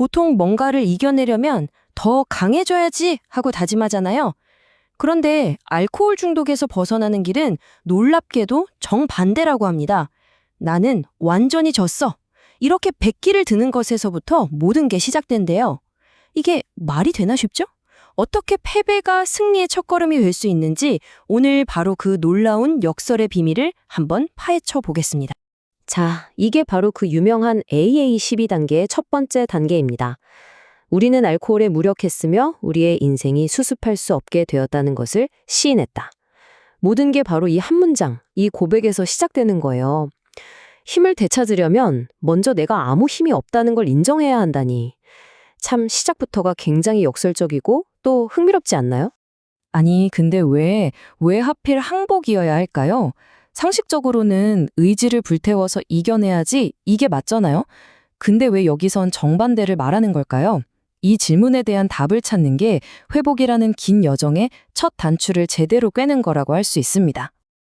보통 뭔가를 이겨내려면 더 강해져야지 하고 다짐하잖아요. 그런데 알코올 중독에서 벗어나는 길은 놀랍게도 정반대라고 합니다. 나는 완전히 졌어. 이렇게 백기를 드는 것에서부터 모든 게 시작된대요. 이게 말이 되나 싶죠? 어떻게 패배가 승리의 첫걸음이 될 수 있는지 오늘 바로 그 놀라운 역설의 비밀을 한번 파헤쳐 보겠습니다. 자, 이게 바로 그 유명한 AA 12단계의 첫 번째 단계입니다. 우리는 알코올에 무력했으며 우리의 인생이 수습할 수 없게 되었다는 것을 시인했다. 모든 게 바로 이 한 문장, 이 고백에서 시작되는 거예요. 힘을 되찾으려면 먼저 내가 아무 힘이 없다는 걸 인정해야 한다니. 참 시작부터가 굉장히 역설적이고 또 흥미롭지 않나요? 아니, 근데 왜 하필 항복이어야 할까요? 상식적으로는 의지를 불태워서 이겨내야지 이게 맞잖아요? 근데 왜 여기선 정반대를 말하는 걸까요? 이 질문에 대한 답을 찾는 게 회복이라는 긴 여정의 첫 단추를 제대로 꿰는 거라고 할 수 있습니다.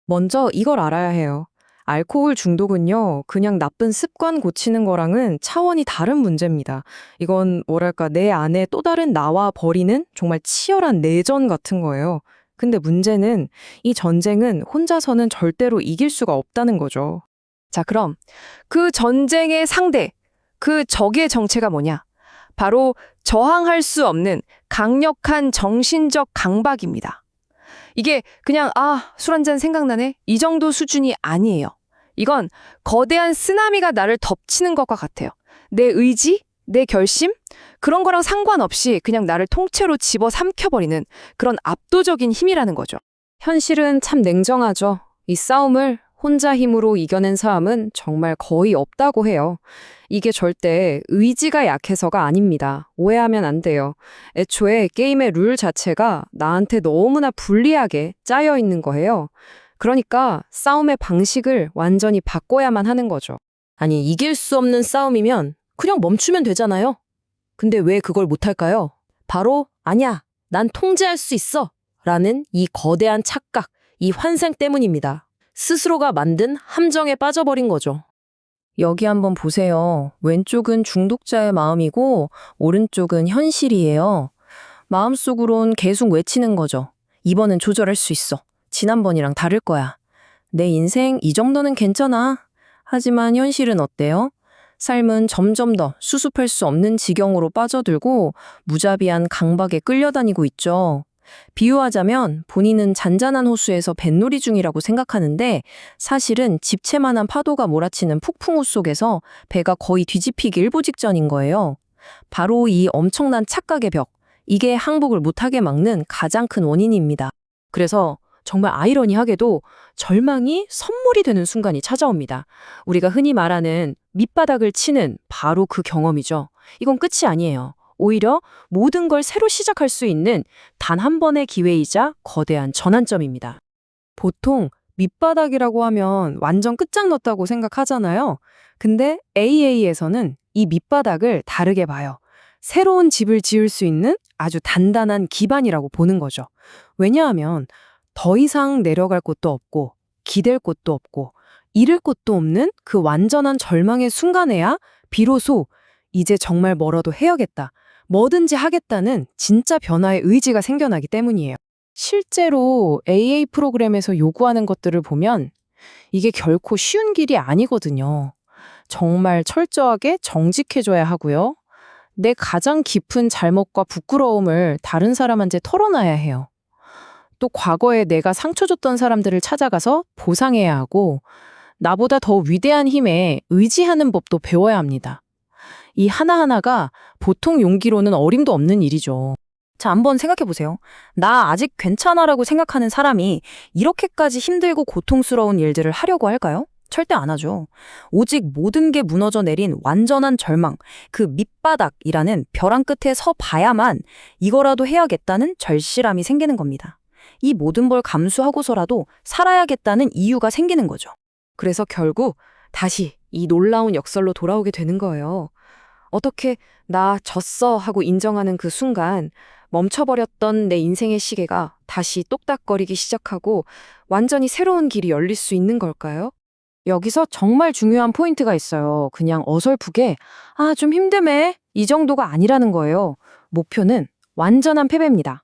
먼저 이걸 알아야 해요. 알코올 중독은요, 그냥 나쁜 습관 고치는 거랑은 차원이 다른 문제입니다. 이건 뭐랄까, 내 안에 또 다른 나와 벌이는 정말 치열한 내전 같은 거예요. 근데 문제는 이 전쟁은 혼자서는 절대로 이길 수가 없다는 거죠. 자, 그럼 그 전쟁의 상대, 그 적의 정체가 뭐냐? 바로 저항할 수 없는 강력한 정신적 강박입니다. 이게 그냥 술 한잔 생각나네? 이 정도 수준이 아니에요. 이건 거대한 쓰나미가 나를 덮치는 것과 같아요. 내 의지, 내 결심? 그런 거랑 상관없이 그냥 나를 통째로 집어삼켜버리는 그런 압도적인 힘이라는 거죠. 현실은 참 냉정하죠. 이 싸움을 혼자 힘으로 이겨낸 사람은 정말 거의 없다고 해요. 이게 절대 의지가 약해서가 아닙니다. 오해하면 안 돼요. 애초에 게임의 룰 자체가 나한테 너무나 불리하게 짜여 있는 거예요. 그러니까 싸움의 방식을 완전히 바꿔야만 하는 거죠. 아니, 이길 수 없는 싸움이면 그냥 멈추면 되잖아요. 근데 왜 그걸 못할까요? 바로 아니야, 난 통제할 수 있어 라는 이 거대한 착각, 이 환상 때문입니다. 스스로가 만든 함정에 빠져버린 거죠. 여기 한번 보세요. 왼쪽은 중독자의 마음이고 오른쪽은 현실이에요. 마음속으론 계속 외치는 거죠. 이번엔 조절할 수 있어. 지난번이랑 다를 거야. 내 인생 이 정도는 괜찮아. 하지만 현실은 어때요? 삶은 점점 더 수습할 수 없는 지경으로 빠져들고 무자비한 강박에 끌려다니고 있죠. 비유하자면 본인은 잔잔한 호수에서 뱃놀이 중이라고 생각하는데 사실은 집채만한 파도가 몰아치는 폭풍우 속에서 배가 거의 뒤집히기 일보 직전인 거예요. 바로 이 엄청난 착각의 벽, 이게 항복을 못하게 막는 가장 큰 원인입니다. 그래서 정말 아이러니하게도 절망이 선물이 되는 순간이 찾아옵니다. 우리가 흔히 말하는 밑바닥을 치는 바로 그 경험이죠. 이건 끝이 아니에요. 오히려 모든 걸 새로 시작할 수 있는 단 한 번의 기회이자 거대한 전환점입니다. 보통 밑바닥이라고 하면 완전 끝장났다고 생각하잖아요. 근데 AA에서는 이 밑바닥을 다르게 봐요. 새로운 집을 지을 수 있는 아주 단단한 기반이라고 보는 거죠. 왜냐하면 더 이상 내려갈 곳도 없고 기댈 곳도 없고 잃을 곳도 없는 그 완전한 절망의 순간에야 비로소 이제 정말 멀어도 해야겠다. 뭐든지 하겠다는 진짜 변화의 의지가 생겨나기 때문이에요. 실제로 AA 프로그램에서 요구하는 것들을 보면 이게 결코 쉬운 길이 아니거든요. 정말 철저하게 정직해져야 하고요. 내 가장 깊은 잘못과 부끄러움을 다른 사람한테 털어놔야 해요. 또 과거에 내가 상처 줬던 사람들을 찾아가서 보상해야 하고 나보다 더 위대한 힘에 의지하는 법도 배워야 합니다. 이 하나하나가 보통 용기로는 어림도 없는 일이죠. 자, 한번 생각해 보세요. 나 아직 괜찮아라고 생각하는 사람이 이렇게까지 힘들고 고통스러운 일들을 하려고 할까요? 절대 안 하죠. 오직 모든 게 무너져 내린 완전한 절망, 그 밑바닥이라는 벼랑 끝에 서 봐야만 이거라도 해야겠다는 절실함이 생기는 겁니다. 이 모든 걸 감수하고서라도 살아야겠다는 이유가 생기는 거죠. 그래서 결국 다시 이 놀라운 역설로 돌아오게 되는 거예요. 어떻게 나 졌어 하고 인정하는 그 순간 멈춰버렸던 내 인생의 시계가 다시 똑딱거리기 시작하고 완전히 새로운 길이 열릴 수 있는 걸까요? 여기서 정말 중요한 포인트가 있어요. 그냥 어설프게 좀 힘드네 이 정도가 아니라는 거예요. 목표는 완전한 패배입니다.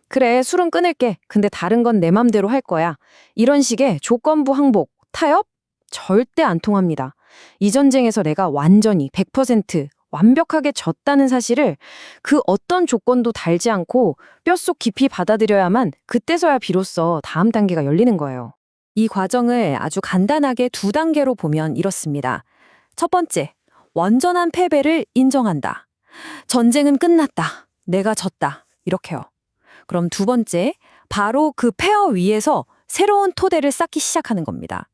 그래, 술은 끊을게. 근데 다른 건 내 맘대로 할 거야. 이런 식의 조건부 항복, 타협? 절대 안 통합니다. 이 전쟁에서 내가 완전히 100% 완벽하게 졌다는 사실을 그 어떤 조건도 달지 않고 뼛속 깊이 받아들여야만 그때서야 비로소 다음 단계가 열리는 거예요. 이 과정을 아주 간단하게 두 단계로 보면 이렇습니다. 첫 번째, 완전한 패배를 인정한다. 전쟁은 끝났다. 내가 졌다. 이렇게요. 그럼 두 번째, 바로 그 폐허 위에서 새로운 토대를 쌓기 시작하는 겁니다.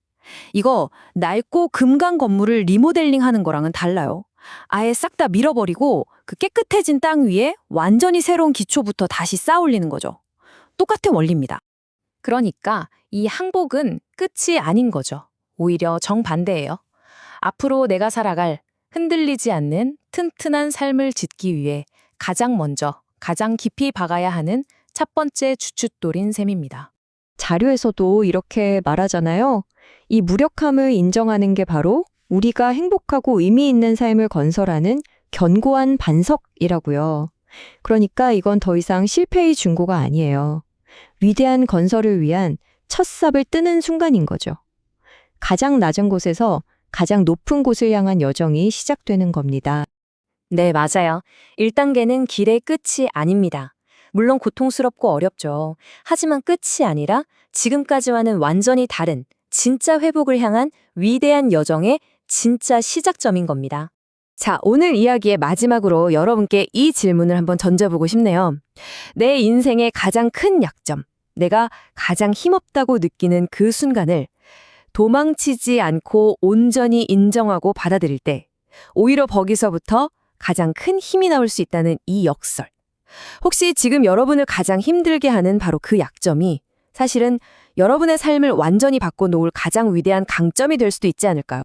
이거 낡고 금강 건물을 리모델링 하는 거랑은 달라요. 아예 싹 다 밀어버리고 그 깨끗해진 땅 위에 완전히 새로운 기초부터 다시 쌓아 올리는 거죠. 똑같은 원리입니다. 그러니까 이 항복은 끝이 아닌 거죠. 오히려 정반대예요. 앞으로 내가 살아갈 흔들리지 않는 튼튼한 삶을 짓기 위해 가장 먼저, 가장 깊이 박아야 하는 첫 번째 주춧돌인 셈입니다. 자료에서도 이렇게 말하잖아요. 이 무력함을 인정하는 게 바로 우리가 행복하고 의미 있는 삶을 건설하는 견고한 반석이라고요. 그러니까 이건 더 이상 실패의 중고가 아니에요. 위대한 건설을 위한 첫 삽을 뜨는 순간인 거죠. 가장 낮은 곳에서 가장 높은 곳을 향한 여정이 시작되는 겁니다. 네, 맞아요. 1단계는 길의 끝이 아닙니다. 물론 고통스럽고 어렵죠. 하지만 끝이 아니라 지금까지와는 완전히 다른 진짜 회복을 향한 위대한 여정의 진짜 시작점인 겁니다. 자, 오늘 이야기의 마지막으로 여러분께 이 질문을 한번 던져보고 싶네요. 내 인생의 가장 큰 약점, 내가 가장 힘없다고 느끼는 그 순간을 도망치지 않고 온전히 인정하고 받아들일 때 오히려 거기서부터 가장 큰 힘이 나올 수 있다는 이 역설. 혹시 지금 여러분을 가장 힘들게 하는 바로 그 약점이 사실은 여러분의 삶을 완전히 바꿔놓을 가장 위대한 강점이 될 수도 있지 않을까요?